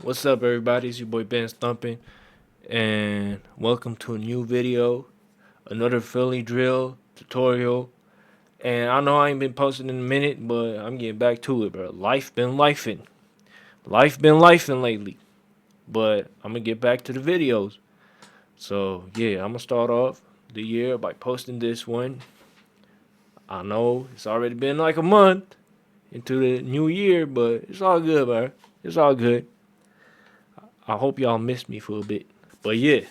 What's up, everybody? It's your boy Ben Stumping, and welcome to a new video, another Philly drill tutorial. And I know I ain't been posting in a minute, but I'm getting back to it, bro. Life been lifing lately, but I'm gonna get back to the videos. So yeah, I'm gonna start off the year by posting this one. I know it's already been like a month into the new year, but it's all good, bro. It's all good. I hope y'all missed me for a bit, but yeah.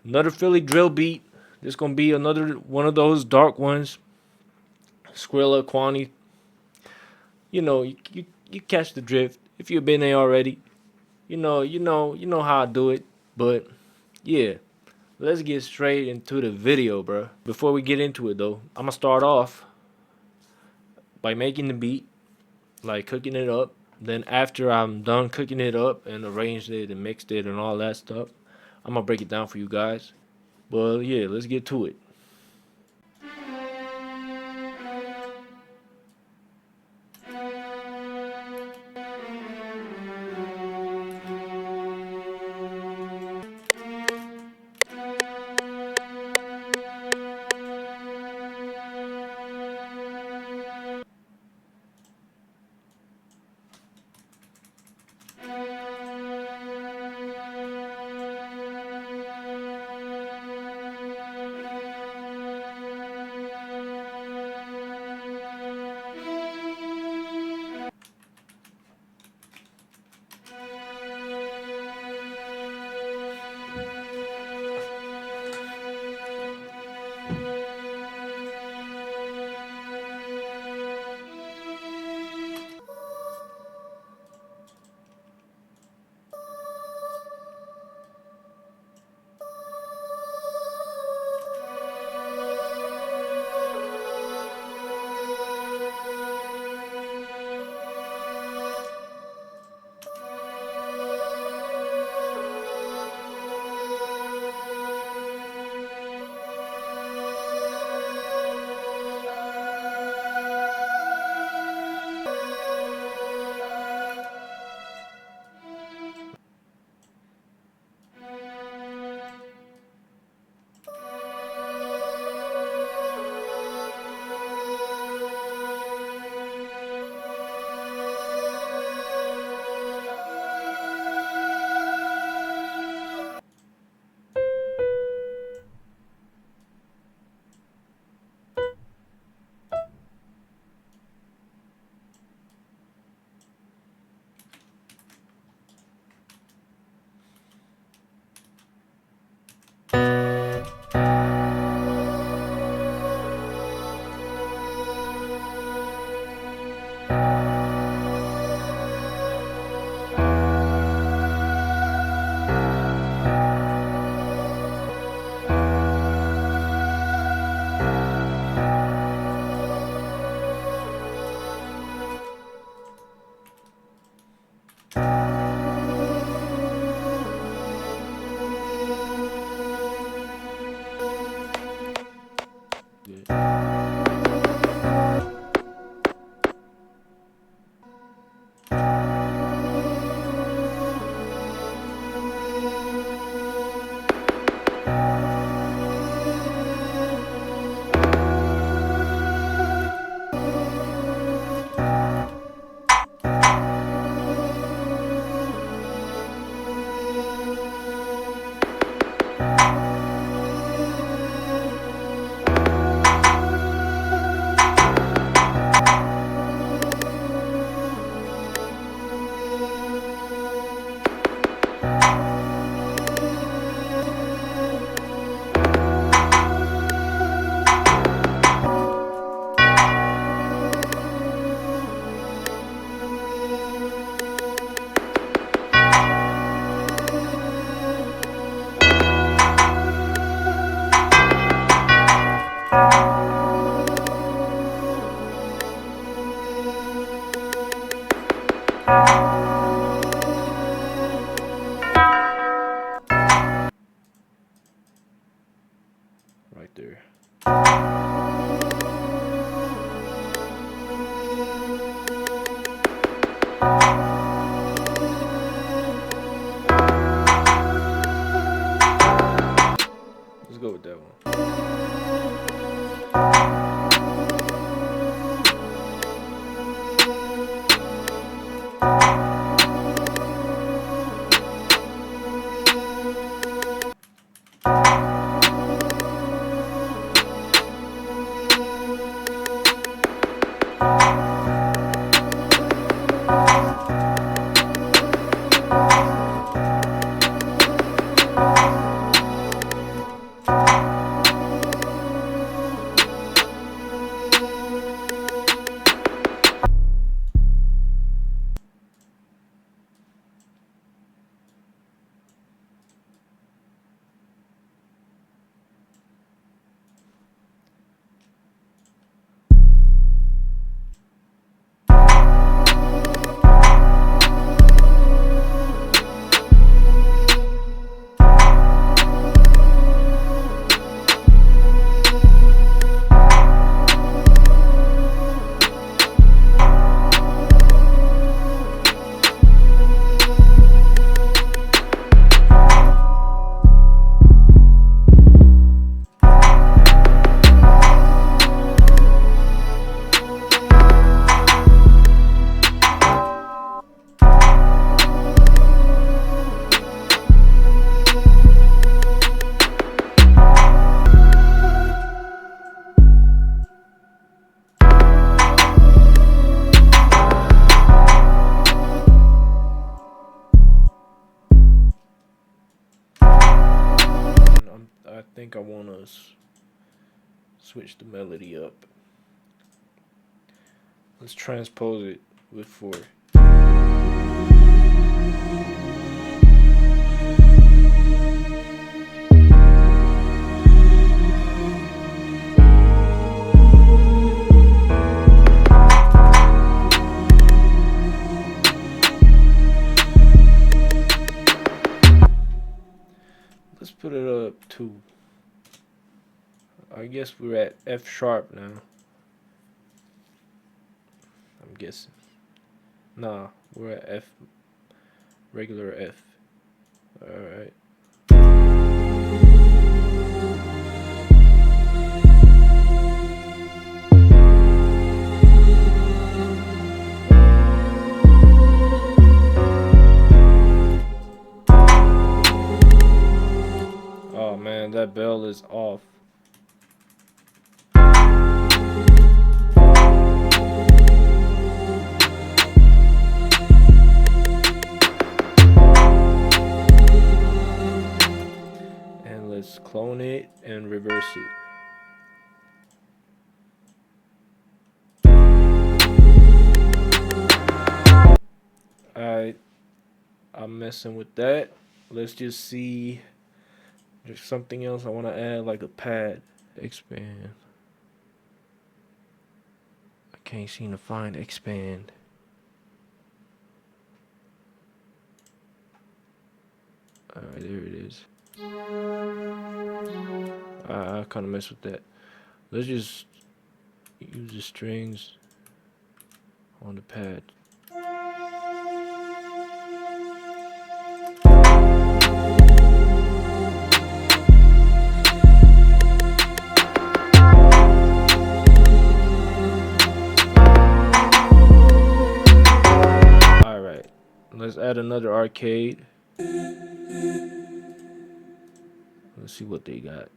Another Philly drill beat. This gonna be another one of those dark ones. Skrilla, Kwani. You catch the drift. If you've been there already, you know how I do it. But yeah, let's get straight into the video, bro. Before we get into it though, I'm gonna start off by making the beat, like cooking it up. Then after I'm done cooking it up and arranged it and mixed it and all that stuff, I'm gonna break it down for you guys. But yeah, let's get to it. think I want to switch the melody up. Let's transpose it with 4. Let's put it up to, I guess we're at F sharp now. I'm guessing. Nah, we're at F, regular F. Alright. Oh man, that bell is off. And let's clone it and reverse it. Alright, I'm messing with that. Let's just see. There's something else I want to add, like a pad. Expand. I can't seem to find expand. Alright, there it is. I kind of mess with that. Let's just use the strings on the pad. Alright, let's add another arcade. Let's see what they got.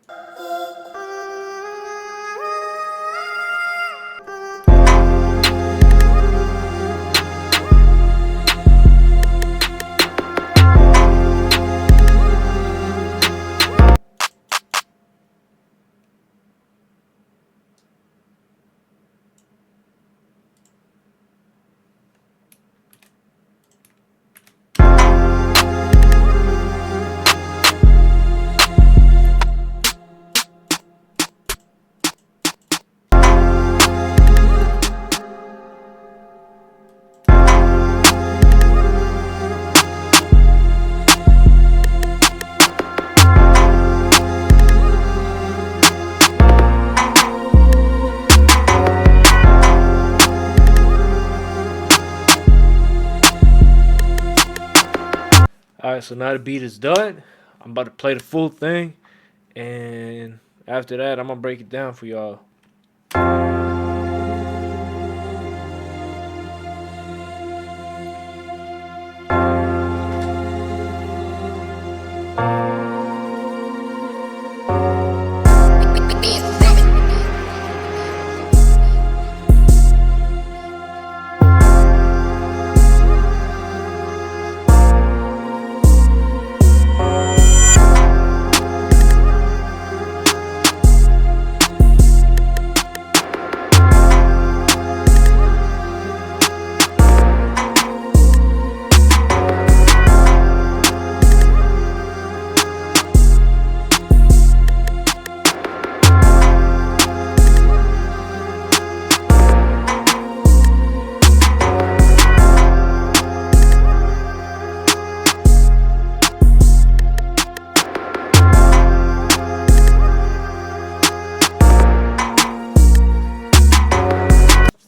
Alright, so now the beat is done. I'm about to play the full thing. And after that, I'm going to break it down for y'all.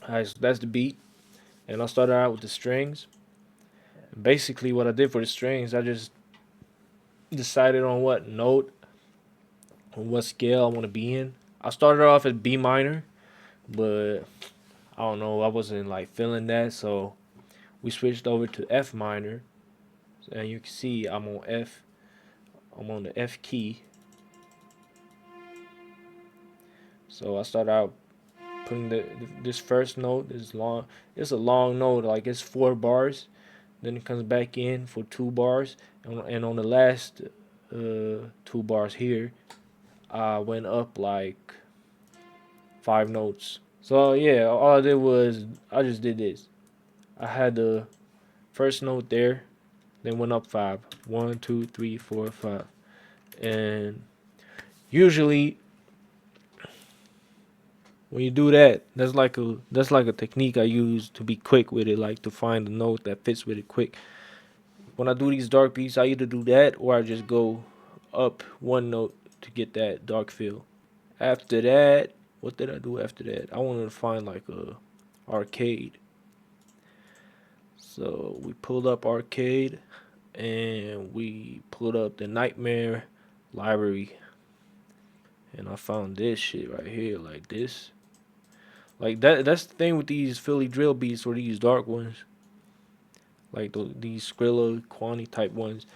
Alright, so that's the beat. And I started out with the strings. And basically, what I did for the strings, I just decided on what note, on what scale I want to be in. I started off at B minor, but I don't know, I wasn't like feeling that, so we switched over to F minor. And you can see I'm on F. I'm on the F key. So I started out putting this first note is long. It's a long note, like it's 4 bars. Then it comes back in for 2 bars, and on the last 2 bars here, I went up like 5 notes. So yeah, all I did was I just did this. I had the first note there, then went up five. 1, 2, 3, 4, 5. And usually when you do that, that's like a technique I use to be quick with it, like to find a note that fits with it quick. When I do these dark beats, I either do that or I just go up one note to get that dark feel. After that, what did I do after that? I wanted to find like a arcade. So we pulled up arcade and we pulled up the Nightmare library, and I found this shit right here, like this. Like that's the thing with these Philly drill beats or these dark ones, like these Skrilla, Kwani type ones.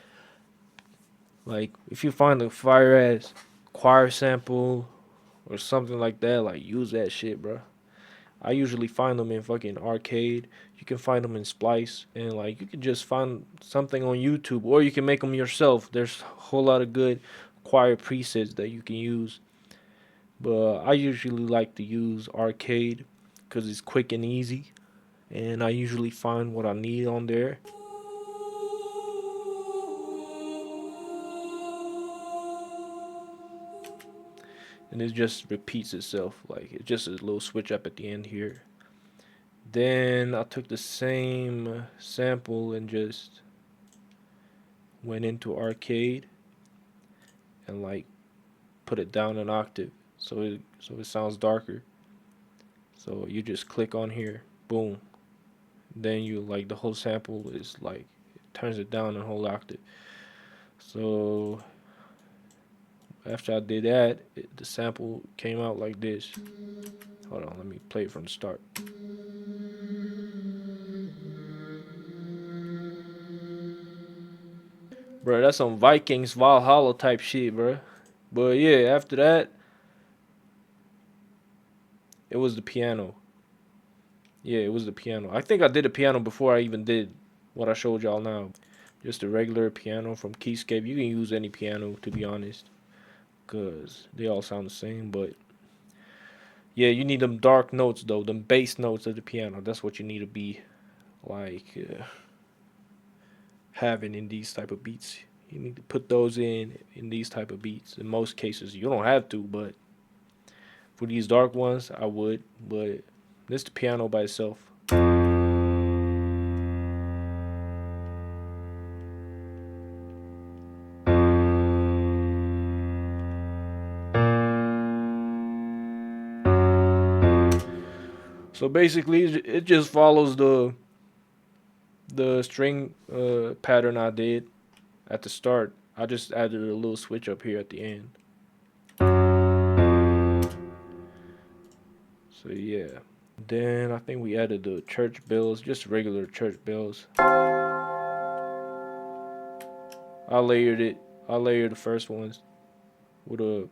Like if you find a fire ass choir sample or something like that, like use that shit, bro. I usually find them in fucking arcade. You can find them in Splice, and like you can just find something on YouTube, or you can make them yourself. There's a whole lot of good choir presets that you can use. But I usually like to use arcade because it's quick and easy, and I usually find what I need on there. And it just repeats itself. Like it's just a little switch up at the end here. Then I took the same sample and just went into arcade and like put it down an octave so it sounds darker. So you just click on here, boom. Then you like the whole sample is like it turns it down a whole octave. So after I did that, the sample came out like this. Hold on, let me play it from the start. Bro, that's some Vikings Valhalla type shit, bro. But yeah, after that, it was the piano. Yeah, it was the piano. I think I did the piano before I even did what I showed y'all now. Just a regular piano from Keyscape. You can use any piano, to be honest, because they all sound the same. But yeah, you need them dark notes, though. Them bass notes of the piano. That's what you need to be, like, having in these type of beats. You need to put those in these type of beats. In most cases, you don't have to, but for these dark ones, I would. But this the piano by itself. So basically, it just follows the string pattern I did at the start. I just added a little switch up here at the end. So yeah. Then I think we added the church bells, just regular church bells. I layered it. I layered the first ones with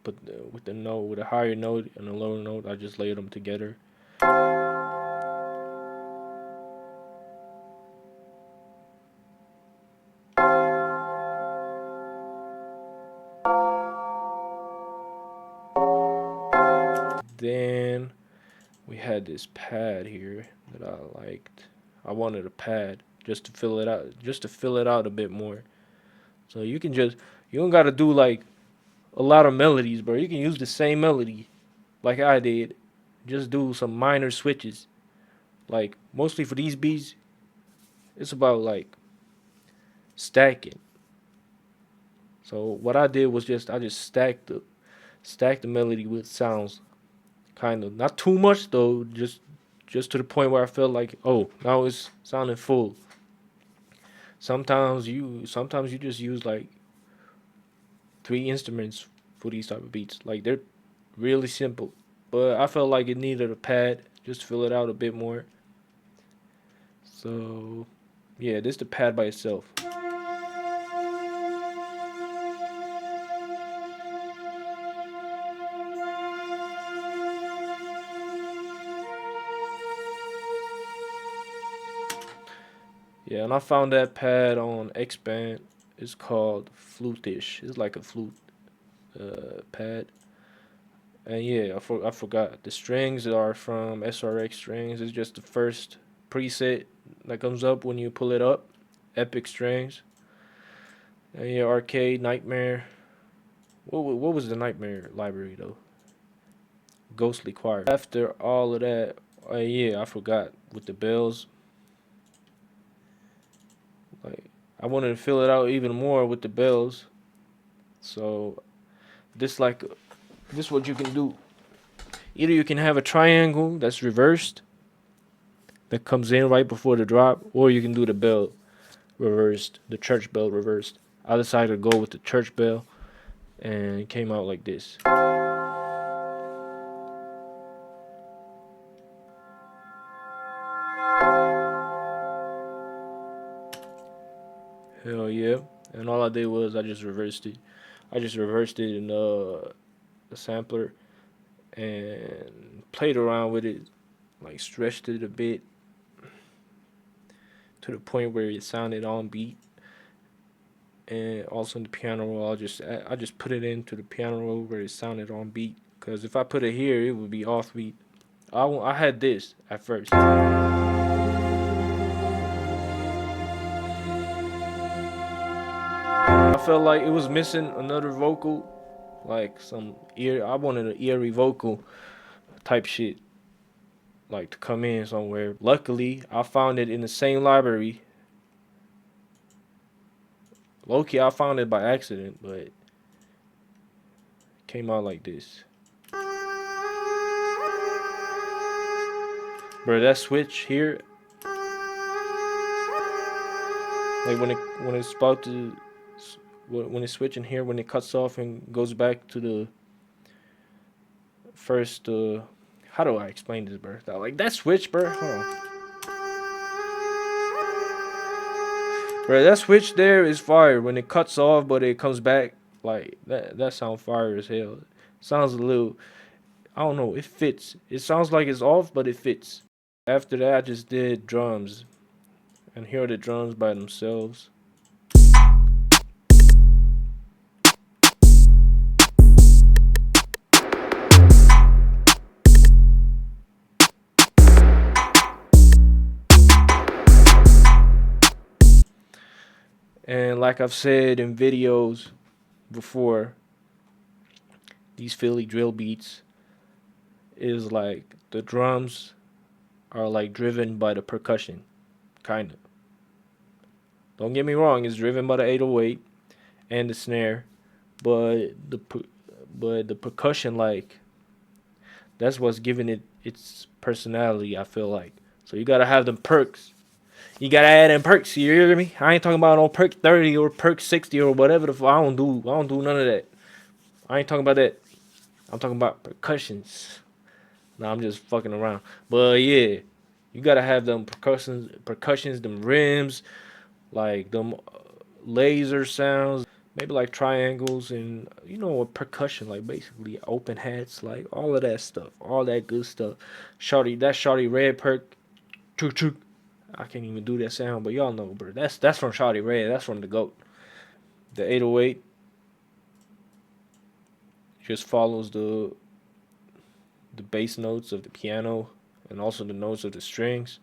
with the note, with a higher note and a lower note. I just layered them together. Then we had this pad here that I liked. I wanted a pad just to fill it out, a bit more. So you don't gotta do like a lot of melodies, bro. You can use the same melody like I did. Just do some minor switches. Like mostly for these beats, it's about like stacking. So what I did was I just stacked the melody with sounds, kind of not too much though, just to the point where I felt like, oh, now it's sounding full. Sometimes you just use like three instruments for these type of beats. Like they're really simple, but I felt like it needed a pad just to fill it out a bit more. So yeah, this is the pad by itself. Yeah, and I found that pad on Xband. It's called Flutish. It's like a flute. pad. And yeah, I forgot. The strings are from SRX strings. It's just the first preset that comes up when you pull it up. Epic strings. And yeah, arcade, nightmare. What was the nightmare library though? Ghostly choir. After all of that, yeah, I forgot with the bells. Like I wanted to fill it out even more with the bells. So this like this what you can do. Either you can have a triangle that's reversed that comes in right before the drop, or you can do the bell reversed, the church bell reversed. I decided to go with the church bell, and it came out like this. Hell yeah. And all I did was I just reversed it. I just reversed it in the sampler and played around with it, like stretched it a bit to the point where it sounded on beat. And also in the piano roll, I just put it into the piano roll where it sounded on beat. Cause if I put it here, it would be off beat. I had this at first. I felt like it was missing another vocal, like some ear. I wanted an eerie vocal type shit, like to come in somewhere. Luckily, I found it in the same library. Low-key, I found it by accident, but it came out like this. Bro, that switch here, like when it's about to, when it's switching here, when it cuts off and goes back to the first. How do I explain this, bro? Like that switch, bro. Hold on. Bro, that switch there is fire. When it cuts off, but it comes back, like that sound fire as hell. Sounds a little, I don't know, it fits. It sounds like it's off, but it fits. After that, I just did drums. And here are the drums by themselves. And like I've said in videos before, these Philly drill beats is like the drums are like driven by the percussion, kind of. Don't get me wrong, it's driven by the 808 and the snare, but the percussion, like, that's what's giving it its personality, I feel like. So you gotta have them perks. You gotta add in perks, you hear me? I ain't talking about no perk 30 or perk 60 or whatever the fuck. I don't do none of that. I ain't talking about that. I'm talking about percussions. Nah, I'm just fucking around. But yeah, you gotta have them percussions, them rims, like them laser sounds, maybe like triangles and a percussion, like basically open hats, like all of that stuff, all that good stuff. Shawty Red perk, chook chook. I can't even do that sound, but y'all know, bro. That's from Shawty Red. That's from the GOAT. The 808 just follows the bass notes of the piano and also the notes of the strings,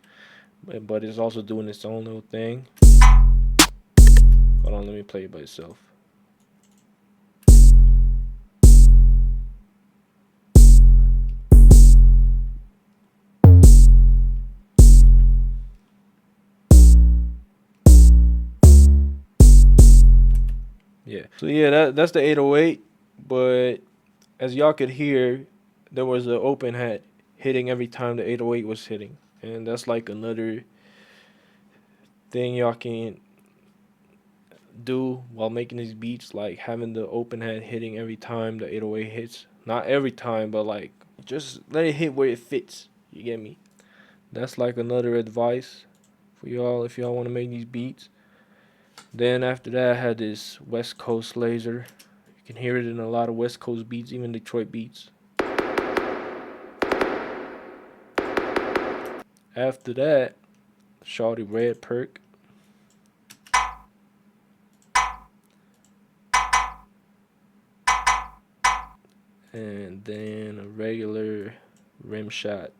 but it's also doing its own little thing. Hold on, let me play it by itself. Yeah. So yeah, that's the 808, but as y'all could hear, there was an open hat hitting every time the 808 was hitting. And that's like another thing y'all can do while making these beats, like having the open hat hitting every time the 808 hits. Not every time, but like just let it hit where it fits. You get me? That's like another advice for y'all if y'all want to make these beats. Then after that, I had this West Coast laser. You can hear it in a lot of West Coast beats, even Detroit beats. After that, Shawty Red perk. and then a regular rim shot.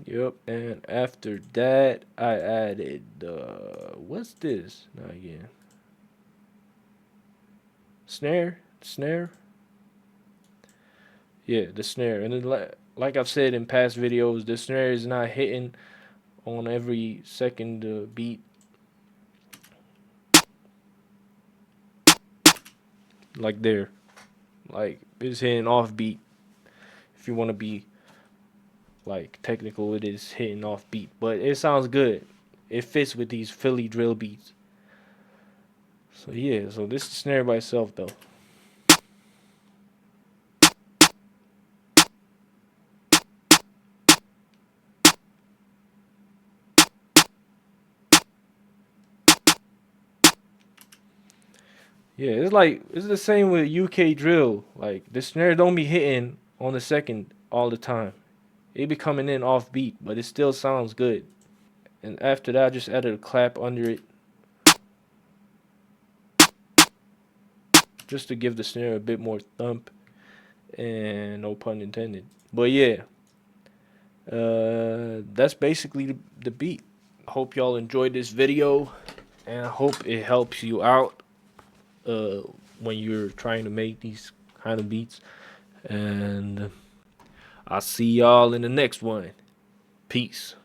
Yep, and after that, I added what's this? Not again. Snare. Yeah, the snare. And then, like I've said in past videos, the snare is not hitting on every second beat. Like there, like it's hitting off beat. If you want to be like technical, it is hitting off beat, but it sounds good. It fits with these Philly drill beats. So yeah, so this is the snare by itself though. Yeah, it's the same with UK drill. Like the snare don't be hitting on the second all the time. It be coming in off beat, but it still sounds good. And after that, I just added a clap under it just to give the snare a bit more thump, and no pun intended. But yeah, that's basically the beat. I hope y'all enjoyed this video, and I hope it helps you out uh, when you're trying to make these kind of beats. And I'll see y'all in the next one. Peace.